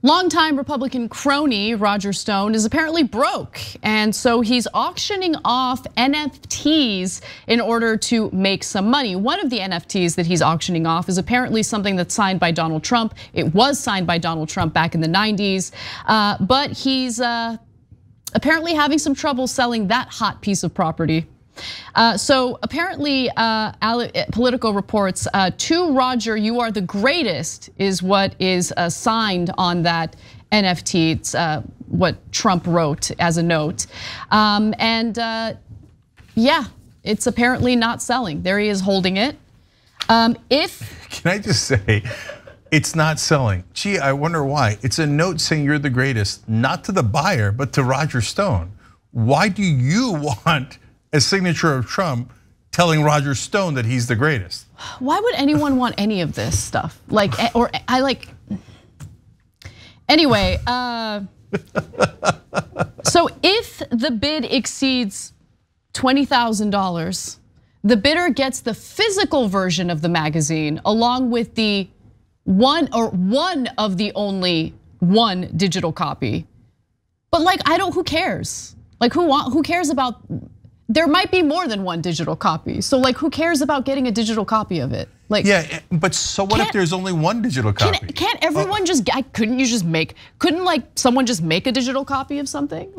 Longtime Republican crony Roger Stone is apparently broke, and so he's auctioning off NFTs in order to make some money. One of the NFTs that he's auctioning off is apparently something that's signed by Donald Trump. It was signed by Donald Trump back in the 90s, but he's apparently having some trouble selling that hot piece of property. So apparently, Politico reports, to Roger, you are the greatest is what is signed on that NFT. It's what Trump wrote as a note. Yeah, it's apparently not selling. There he is holding it. Can I just say, it's not selling. Gee, I wonder why. It's a note saying you're the greatest, not to the buyer, but to Roger Stone. Why do you want a signature of Trump telling Roger Stone that he's the greatest? Why would anyone want any of this stuff? Anyway, so if the bid exceeds $20,000, the bidder gets the physical version of the magazine along with the one of the only one digital copy. But who cares? Who cares about? There might be more than one digital copy. So who cares about getting a digital copy of it? Yeah, but so what if there's only one digital copy? Can't everyone couldn't someone just make a digital copy of something?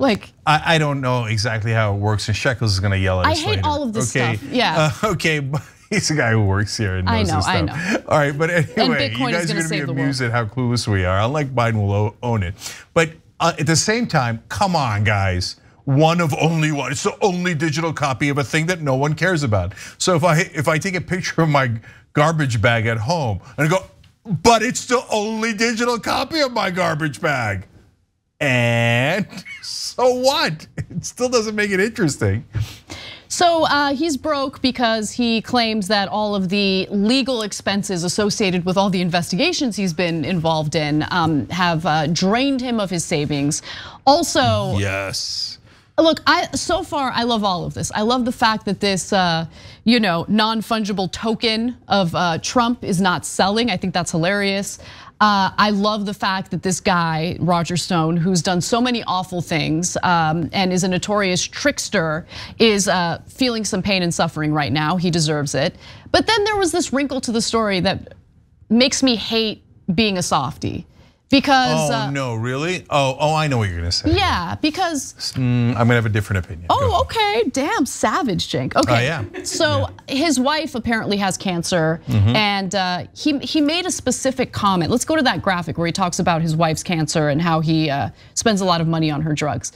I don't know exactly how it works, and Shekels is gonna yell at us later. I hate all of this stuff, yeah. Okay, but he's a guy who works here and knows this stuff. I know. All right, but anyway, you guys are gonna be amused at how clueless we are. Unlike Biden will own it. But at the same time, come on, guys. One of only one. It's the only digital copy of a thing that no one cares about. So if I take a picture of my garbage bag at home and I go, but it's the only digital copy of my garbage bag. And so what? It still doesn't make it interesting. So he's broke because he claims that all of the legal expenses associated with all the investigations he's been involved in have drained him of his savings. Also, yes. Look, so far I love all of this. I love the fact that this, non-fungible token of Trump is not selling. I think that's hilarious. I love the fact that this guy, Roger Stone, who's done so many awful things and is a notorious trickster, is feeling some pain and suffering right now. He deserves it. But then there was this wrinkle to the story that makes me hate being a softie. Because no, really? Oh, I know what you're gonna say. Yeah, because I'm gonna have a different opinion. Oh, okay, damn, savage, Cenk. Okay, yeah. So his wife apparently has cancer, and he made a specific comment. Let's go to that graphic where he talks about his wife's cancer and how he spends a lot of money on her drugs.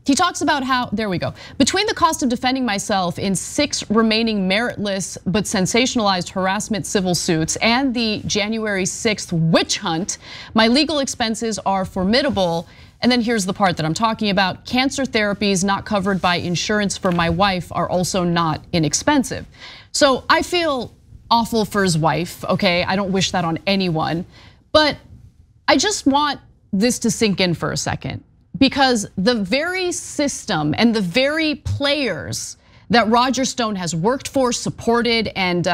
He talks about how, there we go. Between the cost of defending myself in 6 remaining meritless but sensationalized harassment civil suits and the January 6th witch hunt, my legal expenses are formidable. And then here's the part that I'm talking about. Cancer therapies not covered by insurance for my wife are also not inexpensive. So I feel awful for his wife, okay? I don't wish that on anyone. But I just want this to sink in for a second. Because the very system and the very players that Roger Stone has worked for, supported, and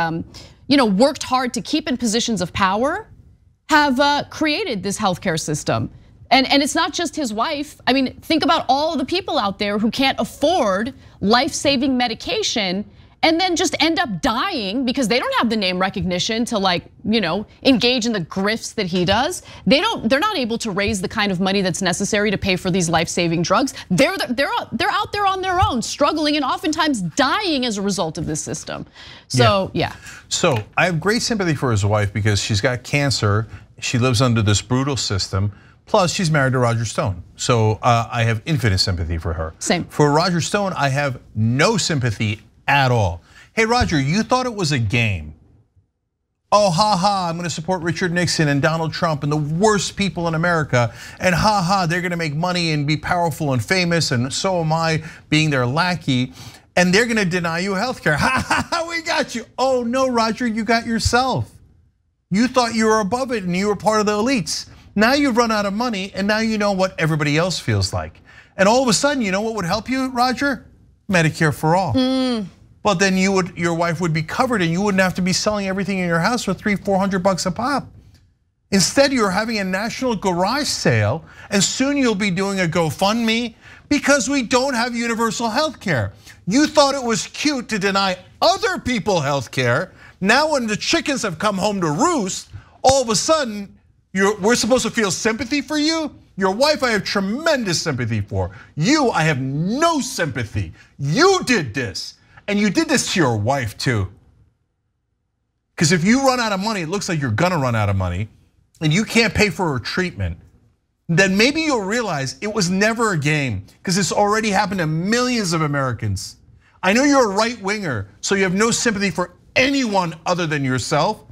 worked hard to keep in positions of power have created this healthcare system. And it's not just his wife. I mean, think about all of the people out there who can't afford life-saving medication and then just end up dying because they don't have the name recognition to engage in the grifts that he does. They're not able to raise the kind of money that's necessary to pay for these life-saving drugs. They're out there on their own, struggling and oftentimes dying as a result of this system. So yeah. So I have great sympathy for his wife because she's got cancer. She lives under this brutal system. Plus, she's married to Roger Stone. So I have infinite sympathy for her. Same. For Roger Stone, I have no sympathy at all. Hey, Roger, you thought it was a game. Oh, I'm gonna support Richard Nixon and Donald Trump and the worst people in America. And they're gonna make money and be powerful and famous, and so am I being their lackey. And they're gonna deny you healthcare. We got you. Oh no, Roger, you got yourself. You thought you were above it and you were part of the elites. Now you've run out of money and now you know what everybody else feels like. And all of a sudden, you know what would help you, Roger? Medicare for all. Well, then your wife would be covered and you wouldn't have to be selling everything in your house for $300-400 a pop. Instead, you're having a national garage sale, and soon you'll be doing a GoFundMe because we don't have universal health care. You thought it was cute to deny other people health care. Now when the chickens have come home to roost, all of a sudden, we're supposed to feel sympathy for you? Your wife, I have tremendous sympathy for. You, I have no sympathy. You did this, and you did this to your wife too. Because if you run out of money, it looks like you're gonna run out of money, and you can't pay for her treatment, then maybe you'll realize it was never a game, because it's already happened to millions of Americans. I know you're a right winger, so you have no sympathy for anyone other than yourself,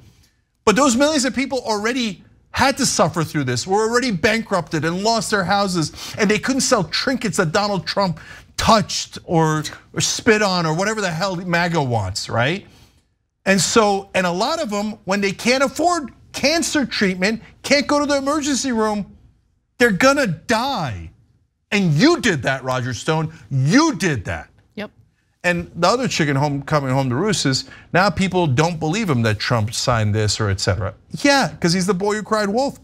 but those millions of people already had to suffer through this, were already bankrupted and lost their houses, and they couldn't sell trinkets that Donald Trump touched or spit on or whatever the hell MAGA wants, right? And a lot of them, when they can't afford cancer treatment, can't go to the emergency room, they're gonna die. And you did that, Roger Stone, you did that. Yep. And the other chicken coming home to roost is now people don't believe him that Trump signed this or etc. Yeah, because he's the boy who cried wolf.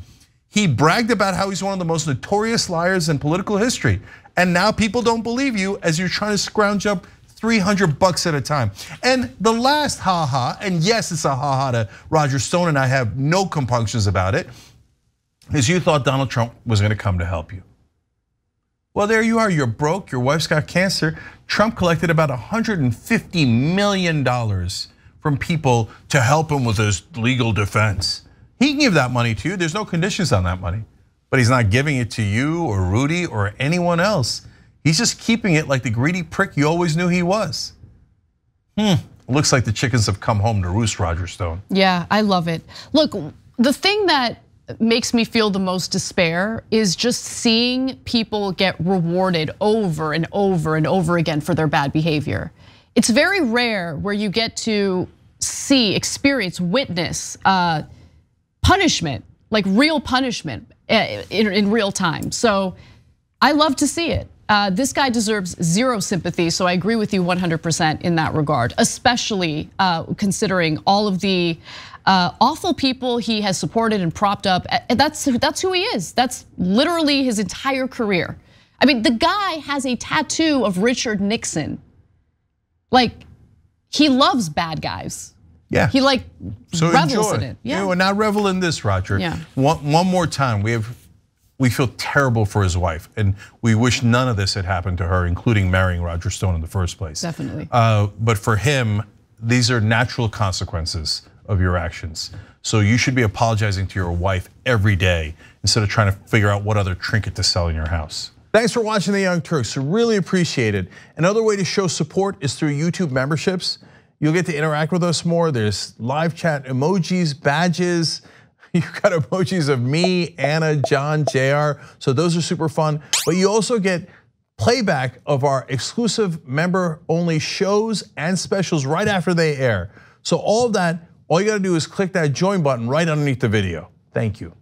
He bragged about how he's one of the most notorious liars in political history. And now people don't believe you as you're trying to scrounge up $300 at a time. And the last ha-ha, and yes, it's a ha-ha to Roger Stone, and I have no compunctions about it, is you thought Donald Trump was gonna come to help you. Well, there you are, you're broke, your wife's got cancer. Trump collected about $150 million from people to help him with his legal defense. He can give that money to you, there's no conditions on that money. But he's not giving it to you or Rudy or anyone else. He's just keeping it like the greedy prick you always knew he was. Looks like the chickens have come home to roost, Roger Stone. Yeah, I love it. Look, the thing that makes me feel the most despair is just seeing people get rewarded over and over and over again for their bad behavior. It's very rare where you get to see, experience, witness punishment, like real punishment in real time. So I love to see it. This guy deserves zero sympathy, so I agree with you 100% in that regard, especially considering all of the awful people he has supported and propped up. That's who he is. That's literally his entire career. I mean, the guy has a tattoo of Richard Nixon. Like, he loves bad guys. Yeah. He so revels in it. Yeah, we're not revel in this, Roger. Yeah. One more time, we feel terrible for his wife, and we wish none of this had happened to her, including marrying Roger Stone in the first place. Definitely. But for him, these are natural consequences of your actions. So you should be apologizing to your wife every day instead of trying to figure out what other trinket to sell in your house. Thanks for watching The Young Turks, really appreciate it. Another way to show support is through YouTube memberships. You'll get to interact with us more. There's live chat emojis, badges. You've got emojis of me, Anna, John, JR, so those are super fun. But you also get playback of our exclusive member-only shows and specials right after they air. So all of that, all you gotta do is click that join button right underneath the video. Thank you.